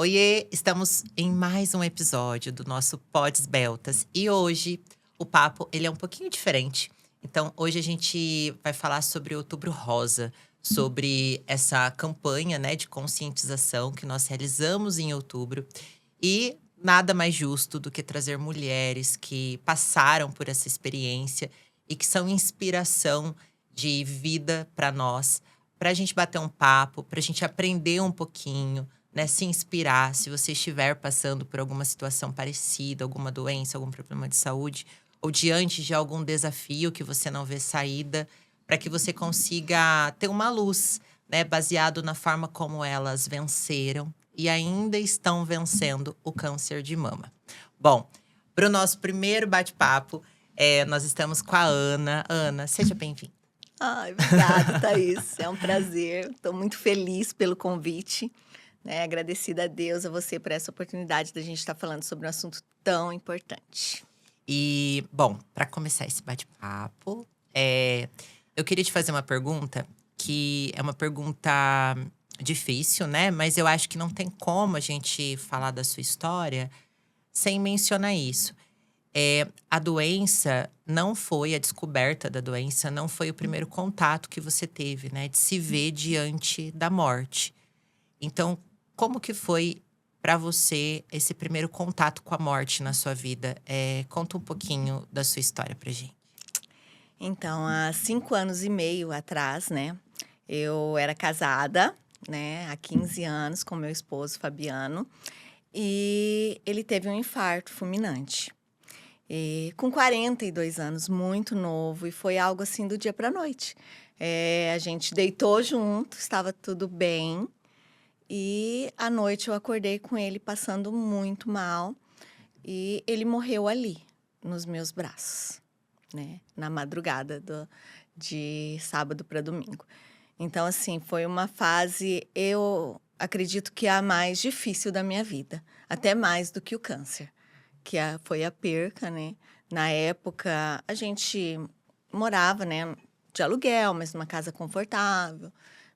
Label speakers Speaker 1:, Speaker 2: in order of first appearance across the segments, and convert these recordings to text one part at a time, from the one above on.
Speaker 1: Oiê, estamos em mais um episódio do nosso Pods Beltas e hoje o papo ele é um pouquinho diferente. Então, hoje a gente vai falar sobre o Outubro Rosa, sobre essa campanha, né, de conscientização que nós realizamos em outubro e nada mais justo do que trazer mulheres que passaram por essa experiência e que são inspiração de vida para nós, para a gente bater um papo, para a gente aprender um pouquinho, né, se inspirar. Se você estiver passando por alguma situação parecida, alguma doença, algum problema de saúde, ou diante de algum desafio que você não vê saída, para que você consiga ter uma luz, né, baseado na forma como elas venceram e ainda estão vencendo o câncer de mama. Bom, para o nosso primeiro bate-papo, nós estamos com a Ana. Ana, seja bem-vinda.
Speaker 2: Ai, obrigada, Thaís. É um prazer. Estou muito feliz pelo convite, né? Agradecida a Deus, a você por essa oportunidade da gente estar falando sobre um assunto tão importante.
Speaker 1: E, bom, para começar esse bate-papo, eu queria te fazer uma pergunta que é uma pergunta difícil, né? Mas eu acho que não tem como a gente falar da sua história sem mencionar isso. A doença não foi, a descoberta da doença não foi o primeiro contato que você teve, né? De se ver diante da morte. Então, como que foi para você esse primeiro contato com a morte na sua vida? Conta um pouquinho da sua história pra gente.
Speaker 2: Então, há 5 anos e meio atrás, né? Eu era casada, né? Há 15 anos com meu esposo, Fabiano. E ele teve um infarto fulminante. E com 42 anos, muito novo. E foi algo assim do dia para a noite. A gente deitou junto, estava tudo bem. E à noite eu acordei com ele passando muito mal e ele morreu ali, nos meus braços, né? Na madrugada de sábado para domingo. Então, assim, foi uma fase, eu acredito que a mais difícil da minha vida, até mais do que o câncer, foi a perca, né? Na época, a gente morava, né, de aluguel, mas numa casa confortável.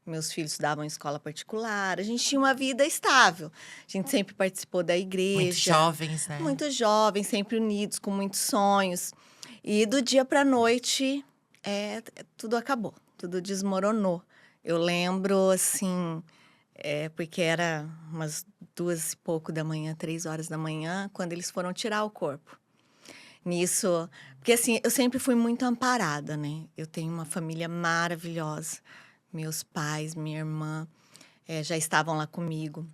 Speaker 2: Meus filhos estudavam em escola particular, a gente tinha uma vida estável. A gente sempre participou da
Speaker 1: Muito
Speaker 2: igreja,
Speaker 1: jovens, né?
Speaker 2: muito jovens, sempre unidos, com muitos sonhos. E do dia para a noite, tudo acabou, tudo desmoronou. Eu lembro, assim, porque era umas 2 e pouco da manhã, 3 horas da manhã, quando eles foram tirar o corpo. Nisso, porque assim, eu sempre fui muito amparada, né? Eu tenho uma família maravilhosa. Meus pais, minha irmã, já estavam lá comigo.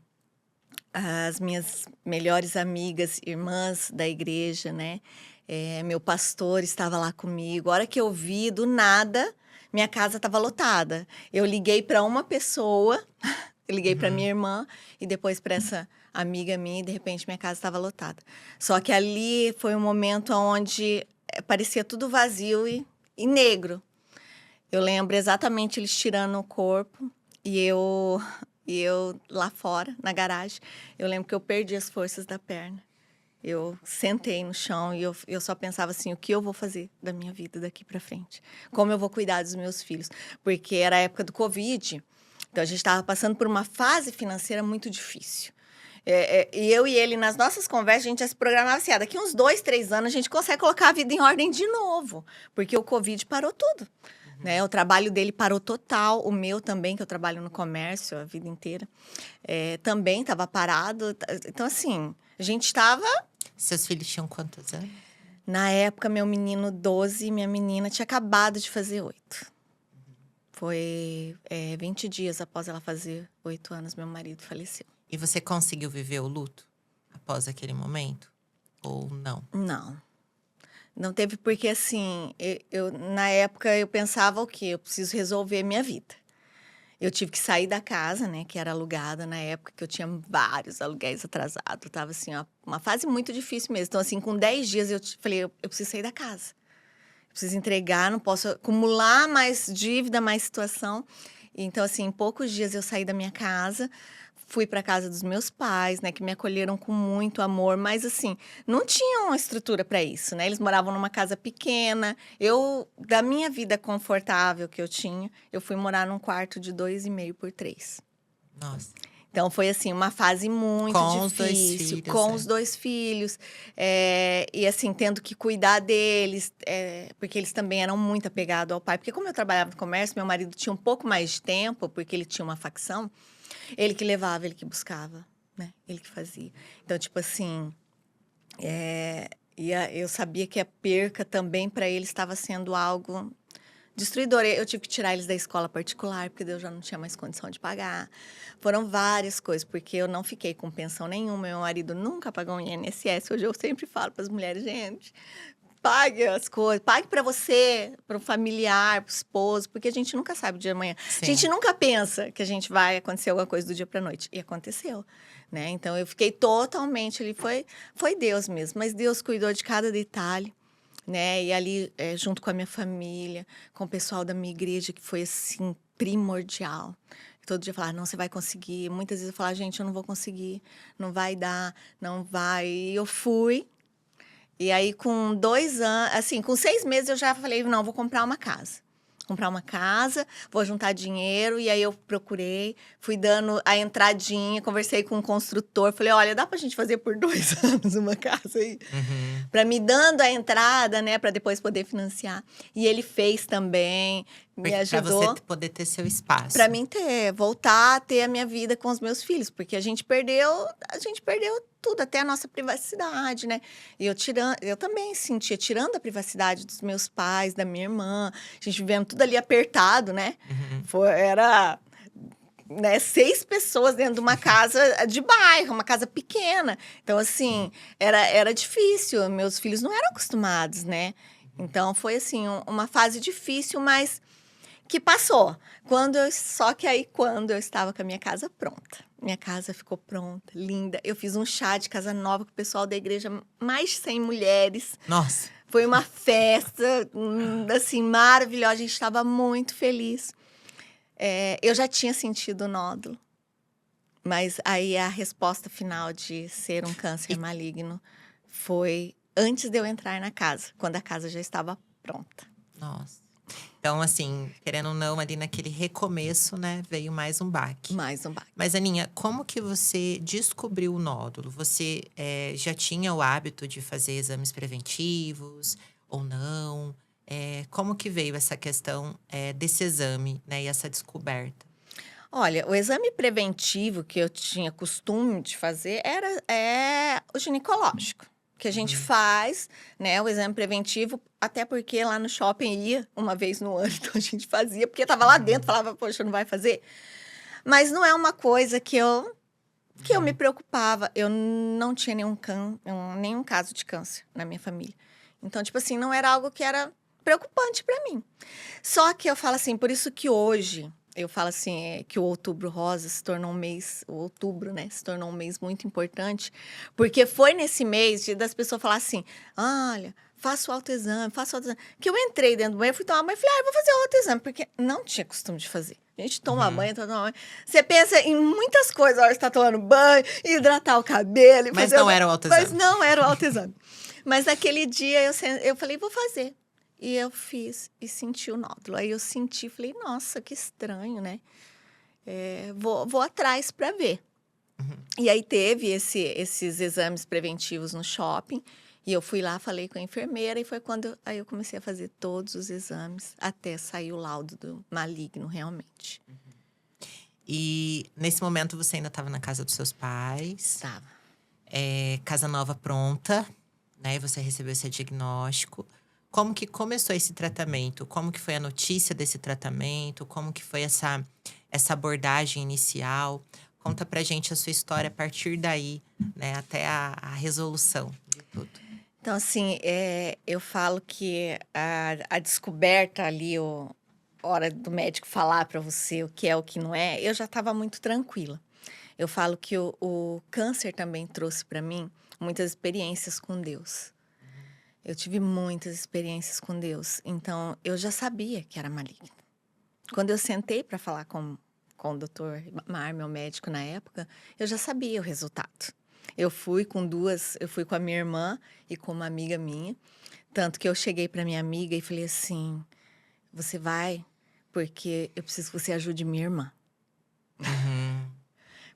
Speaker 2: As minhas melhores amigas, irmãs da igreja, né? Meu pastor estava lá comigo. A hora que eu vi, do nada, minha casa estava lotada. Eu liguei para uma pessoa, eu liguei para minha irmã e depois para essa amiga minha e de repente minha casa estava lotada. Só que ali foi um momento onde parecia tudo vazio e negro. Eu lembro exatamente eles tirando o corpo e eu lá fora, na garagem. Eu lembro que eu perdi as forças da perna. Eu sentei no chão e eu só pensava assim, o que eu vou fazer da minha vida daqui para frente? Como eu vou cuidar dos meus filhos? Porque era a época do Covid, então a gente estava passando por uma fase financeira muito difícil. E eu e ele, nas nossas conversas, a gente já se programava assim, daqui uns 2, 3 anos a gente consegue colocar a vida em ordem de novo, porque o Covid parou tudo. Né? O trabalho dele parou total, o meu também, que eu trabalho no comércio a vida inteira, também estava parado. Então, assim, a gente estava...
Speaker 1: Seus filhos tinham quantos anos?
Speaker 2: Na época, meu menino 12, minha menina tinha acabado de fazer 8. Foi 20 dias após ela fazer 8 anos, meu marido faleceu.
Speaker 1: E você conseguiu viver o luto após aquele momento? Ou não?
Speaker 2: Não. Não teve porque, assim, na época eu pensava o quê? Eu preciso resolver minha vida. Eu tive que sair da casa, né, que era alugada na época, que eu tinha vários aluguéis atrasados. Tava, assim, ó, uma fase muito difícil mesmo. Então, assim, com 10 dias eu falei, eu preciso sair da casa. Eu preciso entregar, não posso acumular mais dívida, mais situação. Então, assim, em poucos dias eu saí da minha casa, fui para casa dos meus pais, né, que me acolheram com muito amor, mas assim, não tinham uma estrutura para isso, né? Eles moravam numa casa pequena. Eu, da minha vida confortável que eu tinha, eu fui morar num quarto de 2,5 por 3.
Speaker 1: Nossa.
Speaker 2: Então, foi assim, uma fase muito
Speaker 1: Com os dois
Speaker 2: difícil,
Speaker 1: filhos,
Speaker 2: com
Speaker 1: é.
Speaker 2: os 2 filhos. E assim, tendo que cuidar deles, porque eles também eram muito apegados ao pai. Porque como eu trabalhava no comércio, meu marido tinha um pouco mais de tempo, porque ele tinha uma facção. Ele que levava, ele que buscava, né? Ele que fazia. Então, tipo assim, eu sabia que a perca também para ele estava sendo algo destruidor. Eu tive que tirar eles da escola particular, porque eu já não tinha mais condição de pagar. Foram várias coisas, porque eu não fiquei com pensão nenhuma. Meu marido nunca pagou um INSS. Hoje eu sempre falo para as mulheres, gente, pague as coisas, pague para você, para o familiar, para o esposo, porque a gente nunca sabe o dia de amanhã. A
Speaker 1: Sim.
Speaker 2: gente nunca pensa que a gente vai acontecer alguma coisa do dia para noite. E aconteceu, né? Então eu fiquei totalmente ali, foi Deus mesmo, mas Deus cuidou de cada detalhe, né? E ali, junto com a minha família, com o pessoal da minha igreja, que foi assim primordial. Todo dia falar, não, você vai conseguir. Muitas vezes eu falava, gente, eu não vou conseguir, não vai dar, não vai. E eu fui. E aí, com 2 anos, assim, com 6 meses, eu já falei, não, vou comprar uma casa. Comprar uma casa, vou juntar dinheiro. E aí, eu procurei, fui dando a entradinha, conversei com um construtor. Falei, olha, dá pra gente fazer por 2 anos uma casa aí?
Speaker 1: Uhum.
Speaker 2: Para me dando a entrada, né, para depois poder financiar. E ele fez também, me
Speaker 1: Pra você
Speaker 2: ajudou
Speaker 1: poder ter seu espaço.
Speaker 2: para mim voltar a ter a minha vida com os meus filhos, porque a gente perdeu tudo, até a nossa privacidade, né? E eu também sentia, tirando a privacidade dos meus pais, da minha irmã, a gente vivendo tudo ali apertado, né?
Speaker 1: Uhum.
Speaker 2: Era, né, 6 pessoas dentro de uma casa de bairro, uma casa pequena. Então, assim, era difícil. Meus filhos não eram acostumados, né? Então, foi, assim, uma fase difícil, mas que passou. Só que aí, quando eu estava com a minha casa pronta. Minha casa ficou pronta, linda. Eu fiz um chá de casa nova com o pessoal da igreja, mais de 100 mulheres.
Speaker 1: Nossa.
Speaker 2: Foi uma festa, assim, maravilhosa. A gente estava muito feliz. Eu já tinha sentido o nódulo, mas aí a resposta final de ser um câncer
Speaker 1: E-
Speaker 2: maligno foi antes de eu entrar na casa, quando a casa já estava pronta.
Speaker 1: Nossa. Então, assim, querendo ou não, ali naquele recomeço, né, veio mais um baque.
Speaker 2: Mais um baque.
Speaker 1: Mas, Aninha, como que você descobriu o nódulo? Você já tinha o hábito de fazer exames preventivos ou não? Como que veio essa questão desse exame, né, e essa descoberta?
Speaker 2: Olha, o exame preventivo que eu tinha costume de fazer é o ginecológico, que a gente
Speaker 1: Uhum.
Speaker 2: faz, né, o exame preventivo, até porque lá no shopping ia uma vez no ano, então a gente fazia, porque estava lá dentro, falava, poxa, não vai fazer? Mas não é uma coisa que eu me preocupava. Eu não tinha nenhum caso de câncer na minha família. Então, tipo assim, não era algo que era preocupante para mim. Só que eu falo assim, por isso que hoje eu falo assim, que o Outubro Rosa se tornou um mês, o outubro, né, se tornou um mês muito importante, porque foi nesse mês das pessoas falar assim, olha, faça o autoexame. Que eu entrei dentro do banho, fui tomar banho e falei, eu vou fazer o autoexame, porque não tinha costume de fazer. A gente toma banho, toma banho. Você pensa em muitas coisas, a hora que você tá tomando banho, hidratar o cabelo.
Speaker 1: Mas não era o autoexame.
Speaker 2: Mas não era o autoexame. Mas naquele dia eu falei, vou fazer. E eu fiz e senti o nódulo. Aí eu senti, falei, nossa, que estranho, né? Vou atrás para ver. E aí teve esses exames preventivos no shopping. E eu fui lá, falei com a enfermeira. E foi quando aí eu comecei a fazer todos os exames. Até sair o laudo do maligno, realmente.
Speaker 1: E nesse momento você ainda estava na casa dos seus pais.
Speaker 2: Estava.
Speaker 1: Casa nova pronta, né? E você recebeu esse diagnóstico. Como que começou esse tratamento? Como que foi a notícia desse tratamento? Como que foi essa abordagem inicial? Conta pra gente a sua história a partir daí, né? Até a resolução de tudo.
Speaker 2: Então, assim, eu falo que a descoberta ali, a hora do médico falar para você o que é o que não é, eu já estava muito tranquila. Eu falo que o câncer também trouxe para mim muitas experiências com Deus. Eu tive muitas experiências com Deus, então eu já sabia que era maligno. Quando eu sentei para falar com o doutor Mar, meu médico na época, eu já sabia o resultado. Eu fui com a minha irmã e com uma amiga minha. Tanto que eu cheguei para minha amiga e falei assim, você vai porque eu preciso que você ajude minha irmã.
Speaker 1: Uhum.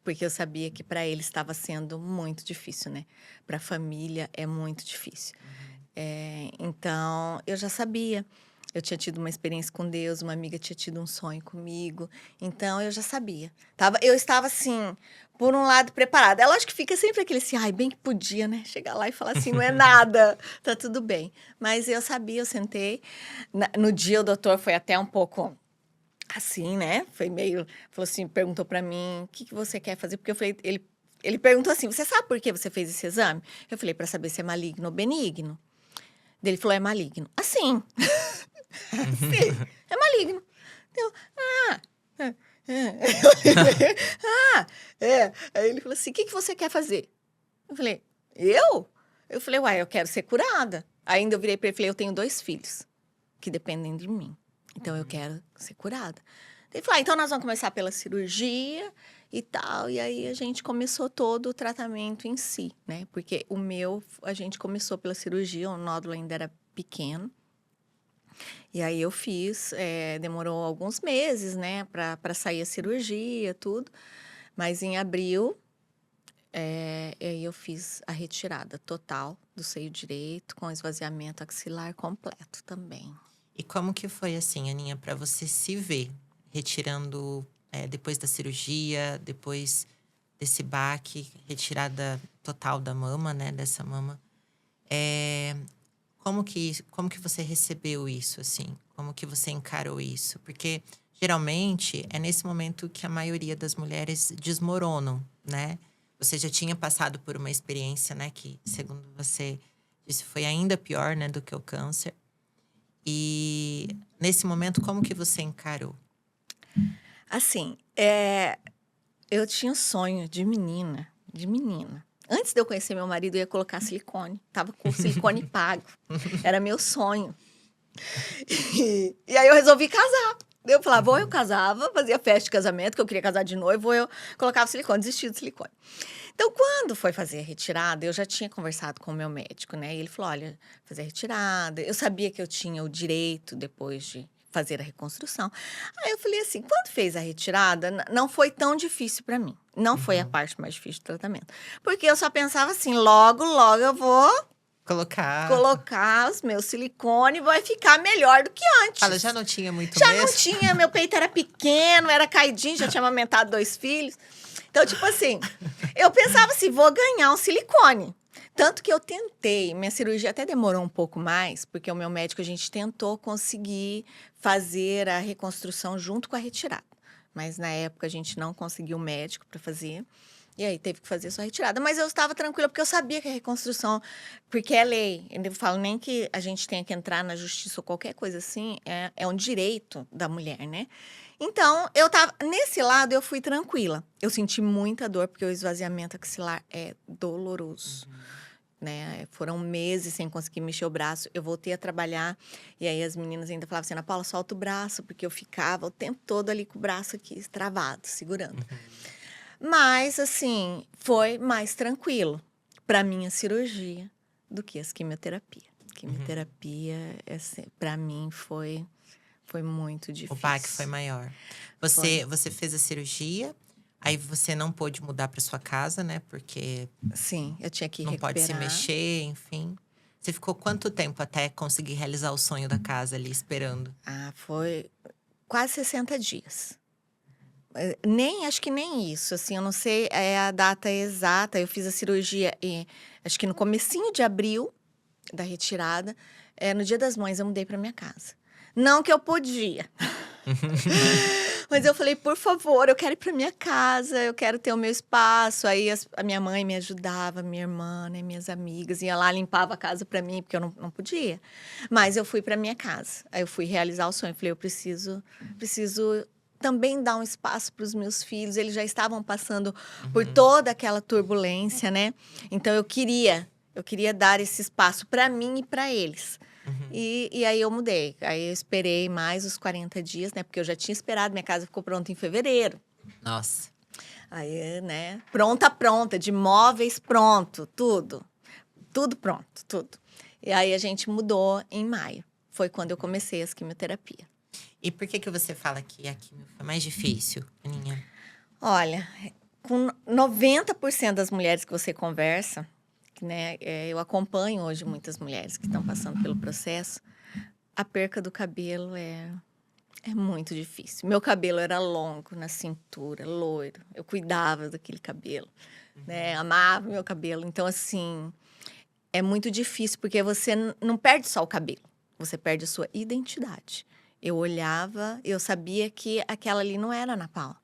Speaker 2: porque eu sabia que para ele estava sendo muito difícil, né? Para a família é muito difícil. Então, eu já sabia. Eu tinha tido uma experiência com Deus, uma amiga tinha tido um sonho comigo. Então, eu já sabia. Eu estava, assim, por um lado, preparada. É lógico que fica sempre aquele assim, ai, bem que podia, né? Chegar lá e falar assim, não é nada, tá tudo bem. Mas eu sabia, eu sentei. No dia, o doutor foi até um pouco assim, né? Foi meio... Falou assim, perguntou pra mim, o que que você quer fazer? Porque eu falei, ele perguntou assim, você sabe por que você fez esse exame? Eu falei, pra saber se é maligno ou benigno. Ele falou, é maligno. Assim. Sim, é maligno. Eu, é, é. Aí ele falou assim, o que que você quer fazer? Eu falei, eu? Eu falei, uai, eu quero ser curada. Ainda eu virei pra ele e falei, eu tenho 2 filhos que dependem de mim. Então, eu quero ser curada. Ele falou, então nós vamos começar pela cirurgia e tal. E aí, a gente começou todo o tratamento em si, né? Porque a gente começou pela cirurgia, o nódulo ainda era pequeno. E aí, eu fiz, demorou alguns meses, né? Para sair a cirurgia, tudo. Mas em abril, aí eu fiz a retirada total do seio direito, com esvaziamento axilar completo também.
Speaker 1: E como que foi assim, Aninha, para você se ver retirando depois da cirurgia, depois desse baque, retirada total da mama, né, dessa mama? Como que você recebeu isso, assim? Como que você encarou isso? Porque geralmente é nesse momento que a maioria das mulheres desmoronam, né? Você já tinha passado por uma experiência, né, que segundo você disse foi ainda pior, né, do que o câncer. E nesse momento, como que você encarou?
Speaker 2: Assim, eu tinha um sonho de menina, de menina. Antes de eu conhecer meu marido, eu ia colocar silicone. Tava com o silicone pago. Era meu sonho. E aí eu resolvi casar. Eu falava, ou eu casava, fazia festa de casamento, que eu queria casar de noivo, ou eu colocava silicone, desistia do silicone. Então, quando foi fazer a retirada, eu já tinha conversado com o meu médico, né? E ele falou, olha, fazer a retirada. Eu sabia que eu tinha o direito, depois de fazer a reconstrução. Aí eu falei assim, quando fez a retirada, não foi tão difícil para mim. Não foi a parte mais difícil do tratamento. Porque eu só pensava assim, logo, logo eu vou colocar os meus silicone e vai ficar melhor do que antes.
Speaker 1: Fala, já não tinha muito
Speaker 2: Já
Speaker 1: mesmo?
Speaker 2: não tinha, meu peito era pequeno, era caidinho, já tinha amamentado 2 filhos. Então, tipo assim, eu pensava assim, vou ganhar um silicone. Tanto que eu tentei, minha cirurgia até demorou um pouco mais, porque o meu médico, a gente tentou conseguir fazer a reconstrução junto com a retirada. Mas na época a gente não conseguiu médico para fazer. E aí teve que fazer só a retirada. Mas eu estava tranquila, porque eu sabia que a reconstrução, porque é lei. Eu não falo nem que a gente tenha que entrar na justiça ou qualquer coisa assim, é um direito da mulher, né? Então, nesse lado eu fui tranquila. Eu senti muita dor, porque o esvaziamento axilar é doloroso. Né? Foram meses sem conseguir mexer o braço. Eu voltei a trabalhar e aí as meninas ainda falavam assim, Ana Paula, solta o braço, porque eu ficava o tempo todo ali com o braço aqui travado, segurando. Mas, assim, foi mais tranquilo para minha cirurgia do que as quimioterapia. Quimioterapia, para mim, foi muito difícil.
Speaker 1: O baque foi maior. Você fez a cirurgia, aí você não pôde mudar para sua casa, né? Porque
Speaker 2: sim, eu tinha que
Speaker 1: não
Speaker 2: recuperar.
Speaker 1: pode se mexer, enfim. Você ficou quanto tempo até conseguir realizar o sonho da casa ali, esperando?
Speaker 2: Foi quase 60 dias. Acho que nem isso, assim, eu não sei a data exata. Eu fiz a cirurgia, acho que no comecinho de abril da retirada. No Dia das Mães, eu mudei para minha casa. Não que eu podia. Mas eu falei, por favor, eu quero ir para minha casa, eu quero ter o meu espaço. Aí a minha mãe me ajudava, minha irmã, né, minhas amigas, ia lá, limpava a casa para mim, porque eu não podia. Mas eu fui para minha casa. Aí eu fui realizar o sonho. Eu falei, eu preciso também dar um espaço para os meus filhos. Eles já estavam passando por toda aquela turbulência, né? Então eu queria dar esse espaço para mim e para eles. E aí eu mudei. Aí eu esperei mais os 40 dias, né? Porque eu já tinha esperado, minha casa ficou pronta em fevereiro.
Speaker 1: Nossa.
Speaker 2: Aí, né? Pronta, de móveis pronto, tudo. Tudo pronto, tudo. E aí a gente mudou em maio. Foi quando eu comecei as quimioterapia.
Speaker 1: E por que você fala que a quimio foi mais difícil, Aninha?
Speaker 2: Olha, com 90% das mulheres que você conversa, né? Eu acompanho hoje muitas mulheres que estão passando pelo processo. A perca do cabelo é muito difícil. Meu cabelo era longo na cintura, loiro. Eu cuidava daquele cabelo, né? Amava meu cabelo. Então, assim, é muito difícil, porque você não perde só o cabelo. Você perde a sua identidade. Eu olhava, eu sabia que aquela ali não era a Ana Paula.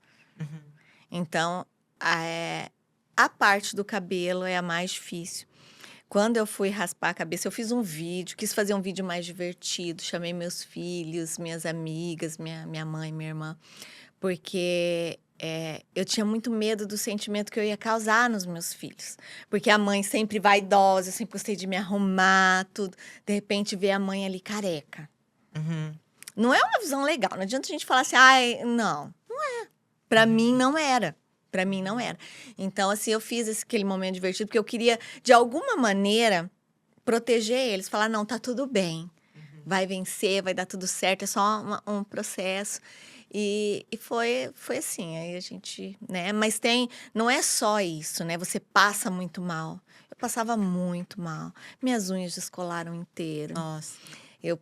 Speaker 2: Então, a parte do cabelo é a mais difícil. Quando eu fui raspar a cabeça, eu fiz um vídeo, quis fazer um vídeo mais divertido. Chamei meus filhos, minhas amigas, minha mãe, minha irmã, porque eu tinha muito medo do sentimento que eu ia causar nos meus filhos. Porque a mãe sempre vaidosa, eu sempre gostei de me arrumar, tudo. De repente, ver a mãe ali careca. Não é uma visão legal. Não adianta a gente falar assim, ai, não. Não é. Pra mim, não era. Pra mim, não era. Então, assim, eu fiz aquele momento divertido, porque eu queria, de alguma maneira, proteger eles. Falar, não, tá tudo bem. Vai vencer, vai dar tudo certo. É só um processo. E foi assim. Aí a gente, né? Mas não é só isso, né? Você passa muito mal. Eu passava muito mal. Minhas unhas descolaram inteiro.
Speaker 1: Nossa.
Speaker 2: Eu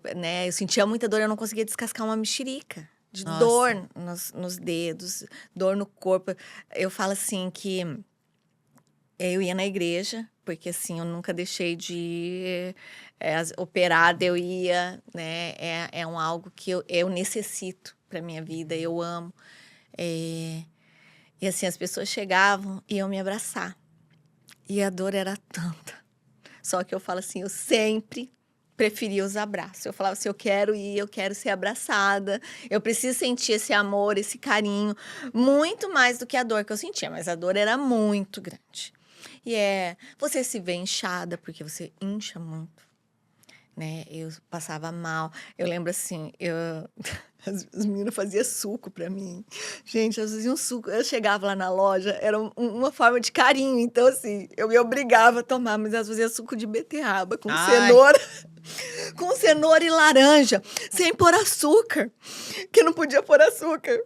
Speaker 2: sentia muita dor, eu não conseguia descascar uma mexerica. De
Speaker 1: Nossa.
Speaker 2: dor nos dedos, dor no corpo. Eu falo assim que eu ia na igreja, porque assim, eu nunca deixei de ir operada, eu ia, né? É algo que eu necessito para minha vida, eu amo. E assim, as pessoas chegavam e iam me abraçar. E a dor era tanta. Só que eu falo assim, eu sempre preferia os abraços. Eu falava assim, eu quero ir, eu quero ser abraçada. Eu preciso sentir esse amor, esse carinho. Muito mais do que a dor que eu sentia. Mas a dor era muito grande. E você se vê inchada, porque você incha muito, né? Eu passava mal. Eu lembro assim, as meninas faziam suco pra mim. Gente, elas faziam suco. Eu chegava lá na loja, era uma forma de carinho. Então, assim, eu me obrigava a tomar, mas elas faziam suco de beterraba com cenoura. Com cenoura e laranja, sem pôr açúcar, que não podia pôr açúcar.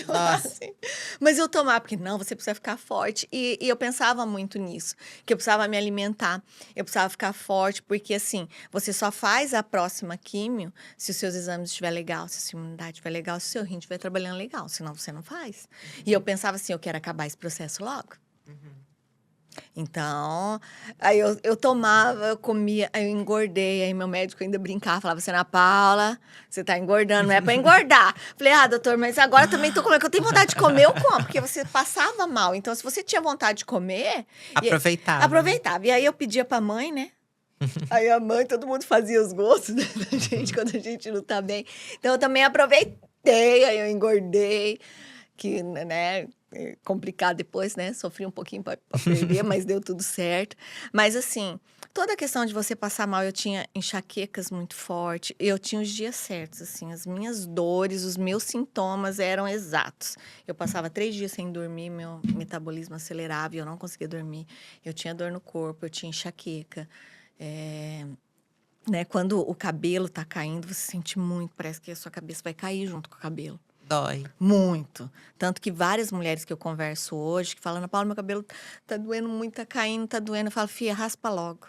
Speaker 1: Nossa.
Speaker 2: Assim. Mas eu tomava, porque não, você precisa ficar forte. E eu pensava muito nisso, que eu precisava me alimentar, eu precisava ficar forte, porque assim, você só faz a próxima químio se os seus exames estiverem legal, se a sua imunidade estiver legal, se o seu rim estiver trabalhando legal, senão você não faz. E eu pensava assim, eu quero acabar esse processo logo. Então, aí eu tomava, eu comia, aí eu engordei, aí meu médico ainda brincava, falava assim, Ana Paula, você tá engordando, não é pra engordar. Falei, doutor, mas agora eu também tô comendo, que eu tenho vontade de comer, eu como, porque você passava mal. Então, se você tinha vontade de comer...
Speaker 1: Aproveitava.
Speaker 2: Aproveitava. E aí eu pedia pra mãe, né? Aí a mãe, todo mundo fazia os gostos da gente quando a gente não tá bem. Então, eu também aproveitei, aí eu engordei, que, né... complicado depois, né? Sofri um pouquinho para perder, mas deu tudo certo. Mas, assim, toda a questão de você passar mal, eu tinha enxaquecas muito fortes. Eu tinha os dias certos, assim. As minhas dores, os meus sintomas eram exatos. Eu passava 3 dias sem dormir, meu metabolismo acelerava e eu não conseguia dormir. Eu tinha dor no corpo, eu tinha enxaqueca. Né? Quando o cabelo tá caindo, você sente muito. Parece que a sua cabeça vai cair junto com o cabelo.
Speaker 1: Dói.
Speaker 2: Muito. Tanto que várias mulheres que eu converso hoje, que falam, Ana Paula, meu cabelo tá doendo muito, tá caindo, tá doendo. Eu falo, filha, raspa logo.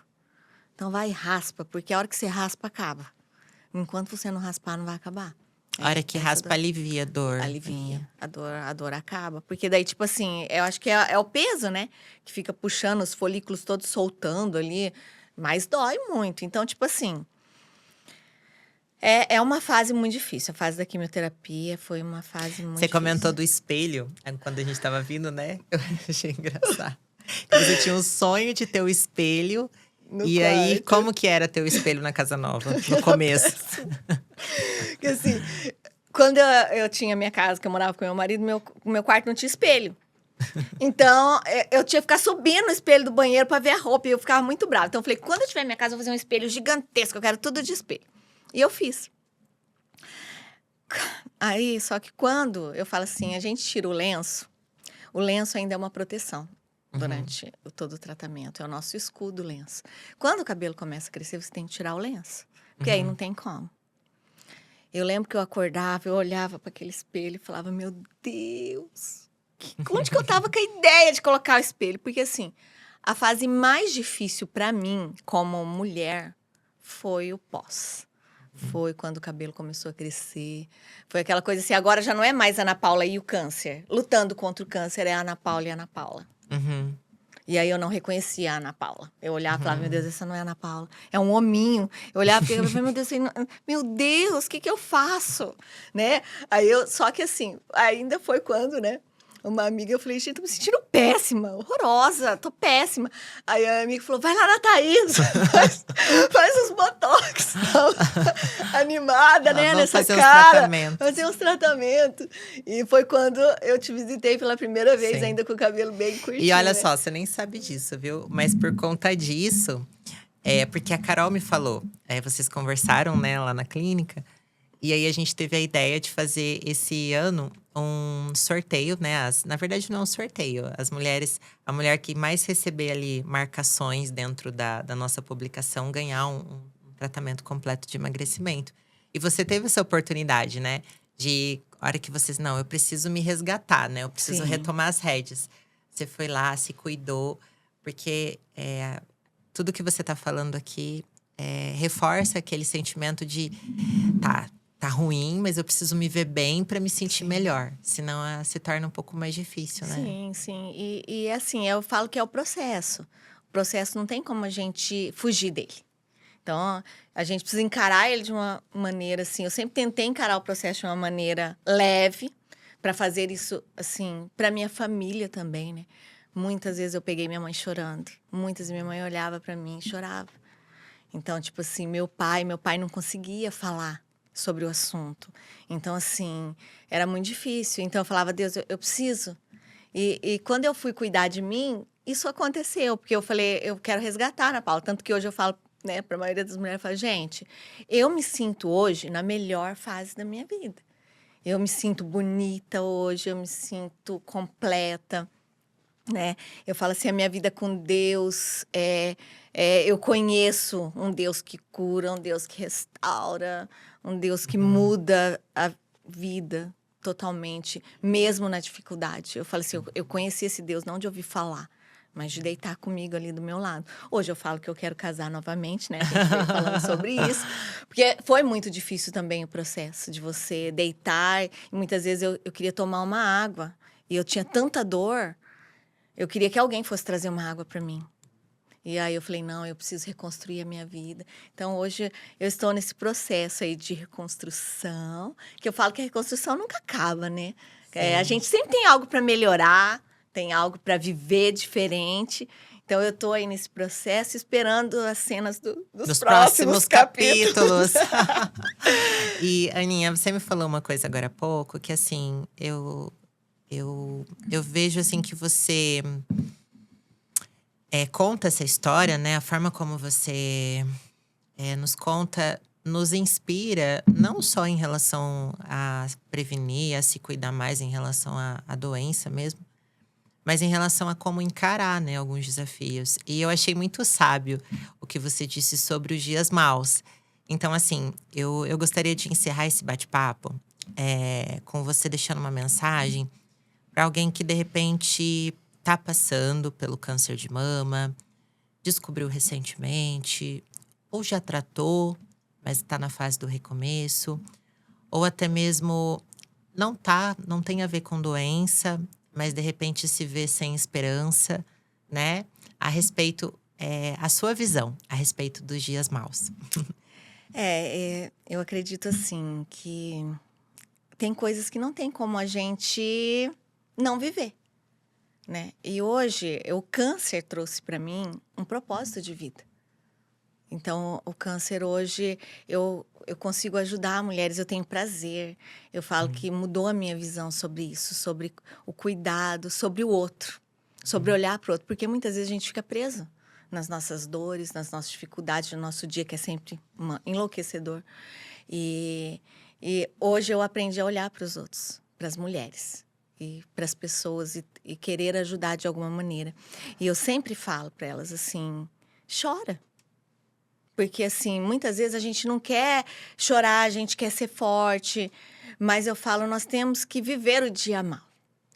Speaker 2: Então vai e raspa, porque a hora que você raspa, acaba. Enquanto você não raspar, não vai acabar.
Speaker 1: A hora que raspa, alivia a dor.
Speaker 2: Alivia. A dor acaba. Porque daí, tipo assim, eu acho que é o peso, né? Que fica puxando os folículos todos soltando ali. Mas dói muito. Então, tipo assim... É uma fase muito difícil. A fase da quimioterapia foi uma fase muito
Speaker 1: Você
Speaker 2: difícil.
Speaker 1: comentou do espelho, quando a gente tava vindo, né? Eu achei engraçado. Você tinha um sonho de ter o espelho.
Speaker 2: No
Speaker 1: e aí,
Speaker 2: quarto.
Speaker 1: como que era ter o espelho na casa nova, no começo?
Speaker 2: Porque assim, quando eu tinha minha casa, que eu morava com meu marido, meu quarto não tinha espelho. Então, eu tinha que ficar subindo no espelho do banheiro pra ver a roupa. E eu ficava muito brava. Então, eu falei, quando eu tiver minha casa, eu vou fazer um espelho gigantesco. Eu quero tudo de espelho. E eu fiz. Aí, só que quando eu falo assim, a gente tira o lenço ainda é uma proteção durante todo o tratamento. É o nosso escudo, o lenço. Quando o cabelo começa a crescer, você tem que tirar o lenço. Porque aí não tem como. Eu lembro que eu acordava, eu olhava para aquele espelho e falava, meu Deus, o Onde que eu tava com a ideia de colocar o espelho? Porque, assim, a fase mais difícil pra mim, como mulher, foi o pós. Foi quando o cabelo começou a crescer. Foi aquela coisa assim, agora já não é mais Ana Paula e o câncer. Lutando contra o câncer é a Ana Paula e a Ana Paula.
Speaker 1: Uhum.
Speaker 2: E aí eu não reconhecia a Ana Paula. Eu olhava e falava, meu Deus, essa não é a Ana Paula. É um hominho. Eu olhava e falava, meu Deus, o que eu faço? Né? Só que assim, ainda foi quando, né? Uma amiga, eu falei, gente, tô me sentindo péssima, horrorosa, tô péssima. Aí a amiga falou, vai lá na Thaís, faz uns botox, animada, né,
Speaker 1: Vamos
Speaker 2: nessa
Speaker 1: fazer
Speaker 2: cara.
Speaker 1: uns tratamentos.
Speaker 2: Fazer uns tratamentos. E foi quando eu te visitei pela primeira vez,
Speaker 1: Sim.
Speaker 2: ainda com o cabelo bem curtinho.
Speaker 1: E olha
Speaker 2: né?
Speaker 1: só, você nem sabe disso, viu? Mas por conta disso, porque a Carol me falou, vocês conversaram, né, lá na clínica. E aí a gente teve a ideia de fazer esse ano um sorteio, né? Na verdade, não é um sorteio. A mulher que mais receber ali marcações dentro da nossa publicação, ganhar um tratamento completo de emagrecimento. E você teve essa oportunidade, né? A hora que vocês, não, eu preciso me resgatar, né? Eu preciso
Speaker 2: Sim.
Speaker 1: retomar as rédeas. Você foi lá, se cuidou, porque tudo que você tá falando aqui reforça aquele sentimento de tá ruim, mas eu preciso me ver bem para me sentir melhor. Senão se torna um pouco mais difícil, né?
Speaker 2: Sim. E assim, eu falo que é o processo. O processo não tem como a gente fugir dele. Então, a gente precisa encarar ele de uma maneira assim. Eu sempre tentei encarar o processo de uma maneira leve, para fazer isso, assim, para minha família também, né? Muitas vezes eu peguei minha mãe chorando. Muitas vezes minha mãe olhava para mim e chorava. Então, tipo assim, meu pai não conseguia falar sobre o assunto. Então, assim, era muito difícil. Então, eu falava, Deus, eu preciso. E quando eu fui cuidar de mim, isso aconteceu. Porque eu falei, eu quero resgatar a Ana Paula. Tanto que hoje eu falo, né, para a maioria das mulheres, eu falo, gente, eu me sinto hoje na melhor fase da minha vida. Eu me sinto bonita hoje, eu me sinto completa. Né? Eu falo assim, a minha vida com Deus, eu conheço um Deus que cura, um Deus que restaura, um Deus que muda a vida totalmente, mesmo na dificuldade. Eu falo assim, eu conheci esse Deus não de ouvir falar, mas de deitar comigo ali do meu lado. Hoje eu falo que eu quero casar novamente, né? A gente veio falando sobre isso. Porque foi muito difícil também o processo de você deitar. E muitas vezes eu queria tomar uma água e eu tinha tanta dor. Eu queria que alguém fosse trazer uma água para mim. E aí eu falei, não, eu preciso reconstruir a minha vida. Então, hoje, eu estou nesse processo aí de reconstrução, que eu falo que a reconstrução nunca acaba, né? A gente sempre tem algo para melhorar, tem algo para viver diferente. Então, eu estou aí nesse processo, esperando as cenas dos próximos capítulos.
Speaker 1: E, Aninha, você me falou uma coisa agora há pouco, que assim, eu vejo assim que você conta essa história, né? A forma como você nos conta, nos inspira, não só em relação a prevenir, a se cuidar mais em relação à doença mesmo, mas em relação a como encarar, né, alguns desafios. E eu achei muito sábio o que você disse sobre os dias maus. Então, assim, eu gostaria de encerrar esse bate-papo com você deixando uma mensagem para alguém que, de repente, está passando pelo câncer de mama, descobriu recentemente, ou já tratou, mas está na fase do recomeço, ou até mesmo não tem a ver com doença, mas de repente se vê sem esperança, né? A respeito, a sua visão a respeito dos dias maus.
Speaker 2: Eu acredito assim que tem coisas que não tem como a gente não viver, né? E hoje o câncer trouxe para mim um propósito de vida. Então, o câncer hoje, eu consigo ajudar mulheres, eu tenho prazer. Eu falo que mudou a minha visão sobre isso, sobre o cuidado, sobre o outro, sobre olhar para o outro. Porque muitas vezes a gente fica preso nas nossas dores, nas nossas dificuldades, no nosso dia, que é sempre enlouquecedor. E hoje eu aprendi a olhar para os outros, para as mulheres e para as pessoas e querer ajudar de alguma maneira. E eu sempre falo para elas assim, chora. Porque, assim, muitas vezes a gente não quer chorar, a gente quer ser forte. Mas eu falo, nós temos que viver o dia mal.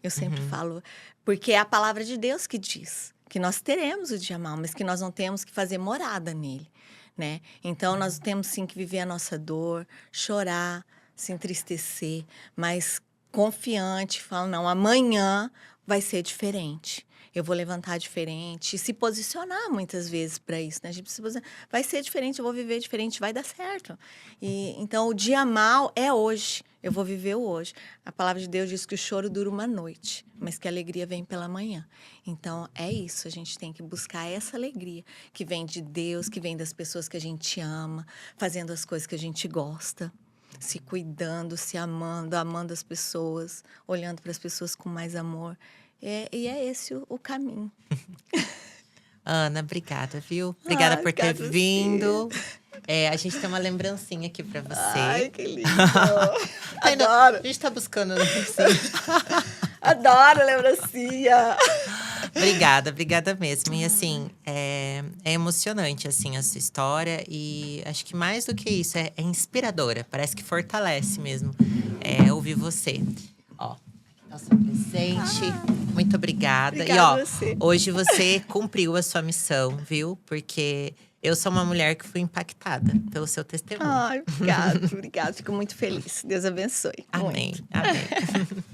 Speaker 2: Eu sempre falo, porque é a palavra de Deus que diz que nós teremos o dia mau, mas que nós não temos que fazer morada nele, né? Então, nós temos sim que viver a nossa dor, chorar, se entristecer, mas confiante, falar, não, amanhã vai ser diferente. Eu vou levantar diferente e se posicionar muitas vezes para isso, né? A gente precisa posicionar. Vai ser diferente, eu vou viver diferente, vai dar certo. E então o dia mal é hoje. Eu vou viver o hoje. A palavra de Deus diz que o choro dura uma noite, mas que a alegria vem pela manhã. Então é isso, a gente tem que buscar essa alegria que vem de Deus, que vem das pessoas que a gente ama, fazendo as coisas que a gente gosta, se cuidando, se amando, amando as pessoas, olhando para as pessoas com mais amor. E é esse o caminho.
Speaker 1: Ana, obrigada, viu? Obrigada por ter
Speaker 2: Obrigada a você.
Speaker 1: vindo. A gente tem uma lembrancinha aqui pra
Speaker 2: Ai,
Speaker 1: você.
Speaker 2: que lindo!
Speaker 1: Ainda-
Speaker 2: Adoro!
Speaker 1: A gente tá buscando lembrancinha.
Speaker 2: Adoro lembrancinha!
Speaker 1: Obrigada mesmo. E assim, é emocionante assim a sua história e acho que mais do que isso, é inspiradora. Parece que fortalece mesmo ouvir você. Ó, aqui nosso presente. Muito obrigada. E
Speaker 2: Obrigada
Speaker 1: ó,
Speaker 2: a você.
Speaker 1: hoje você cumpriu a sua missão, viu? Porque eu sou uma mulher que fui impactada pelo seu testemunho.
Speaker 2: Ai, obrigada, obrigada. Fico muito feliz. Deus abençoe.
Speaker 1: Amém,
Speaker 2: Muito.
Speaker 1: amém.